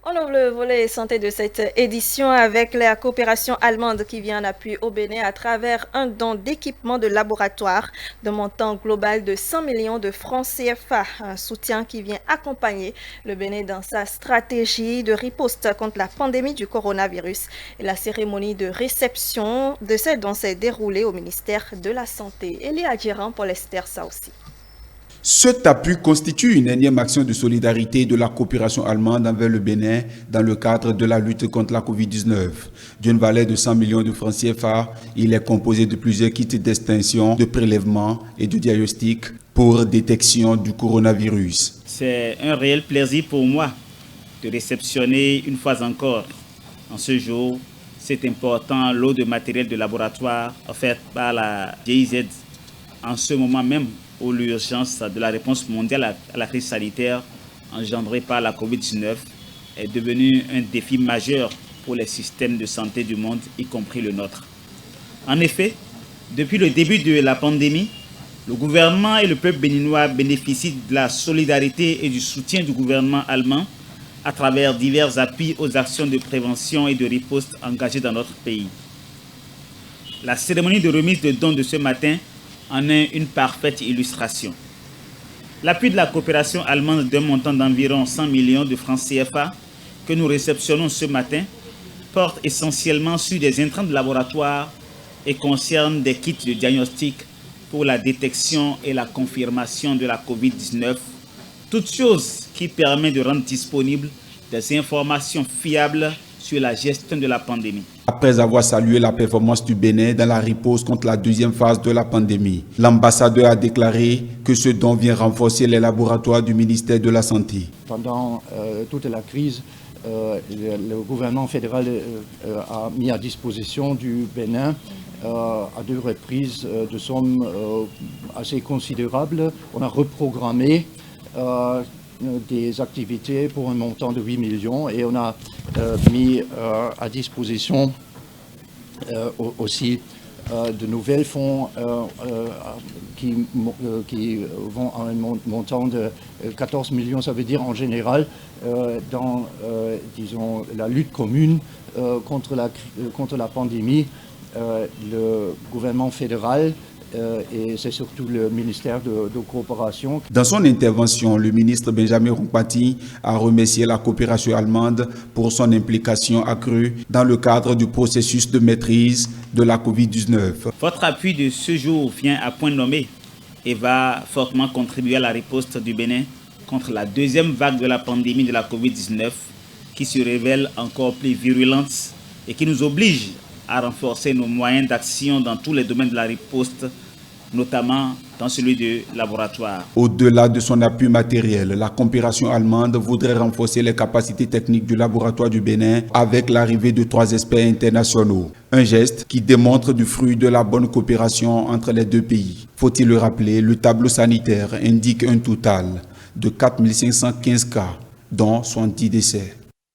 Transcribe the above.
On ouvre le volet santé de cette édition avec la coopération allemande qui vient en appui au Bénin à travers un don d'équipement de laboratoire de montant global de 100 millions de francs CFA, un soutien qui vient accompagner le Bénin dans sa stratégie de riposte contre la pandémie du coronavirus. Et la cérémonie de réception de ces dons s'est déroulée au ministère de la Santé. Elia Djiran pour l'Esther, ça aussi. Cet appui constitue une énième action de solidarité de la coopération allemande envers le Bénin dans le cadre de la lutte contre la COVID-19. D'une valeur de 100 millions de francs CFA, il est composé de plusieurs kits d'extinction, de prélèvement et de diagnostic pour détection du coronavirus. C'est un réel plaisir pour moi de réceptionner une fois encore, en ce jour, cet important lot de matériel de laboratoire offert par la GIZ en ce moment même où l'urgence de la réponse mondiale à la crise sanitaire engendrée par la COVID-19 est devenue un défi majeur pour les systèmes de santé du monde, y compris le nôtre. En effet, depuis le début de la pandémie, le gouvernement et le peuple béninois bénéficient de la solidarité et du soutien du gouvernement allemand à travers divers appuis aux actions de prévention et de riposte engagées dans notre pays. La cérémonie de remise de dons de ce matin en est une parfaite illustration. L'appui de la coopération allemande d'un montant d'environ 100 millions de francs CFA que nous réceptionnons ce matin porte essentiellement sur des intrants de laboratoire et concerne des kits de diagnostic pour la détection et la confirmation de la COVID-19, toute chose qui permet de rendre disponibles des informations fiables sur la gestion de la pandémie. Après avoir salué la performance du Bénin dans la riposte contre la deuxième phase de la pandémie, l'ambassadeur a déclaré que ce don vient renforcer les laboratoires du ministère de la Santé. Pendant toute la crise, le gouvernement fédéral a mis à disposition du Bénin à deux reprises de sommes assez considérables. On a reprogrammé des activités pour un montant de 8 millions et on a mis à disposition aussi de nouvelles fonds qui vont à un montant de 14 millions, ça veut dire en général dans disons, la lutte commune contre la pandémie, le gouvernement fédéral et c'est surtout le ministère de coopération. Dans son intervention, le ministre Benjamin Rompati a remercié la coopération allemande pour son implication accrue dans le cadre du processus de maîtrise de la COVID-19. Votre appui de ce jour vient à point nommé et va fortement contribuer à la riposte du Bénin contre la deuxième vague de la pandémie de la COVID-19 qui se révèle encore plus virulente et qui nous oblige à renforcer nos moyens d'action dans tous les domaines de la riposte, notamment dans celui du laboratoire. Au-delà de son appui matériel, la coopération allemande voudrait renforcer les capacités techniques du laboratoire du Bénin avec l'arrivée de 3 experts internationaux. Un geste qui démontre du fruit de la bonne coopération entre les deux pays. Faut-il le rappeler, le tableau sanitaire indique un total de 4 515 cas, dont 70 décès.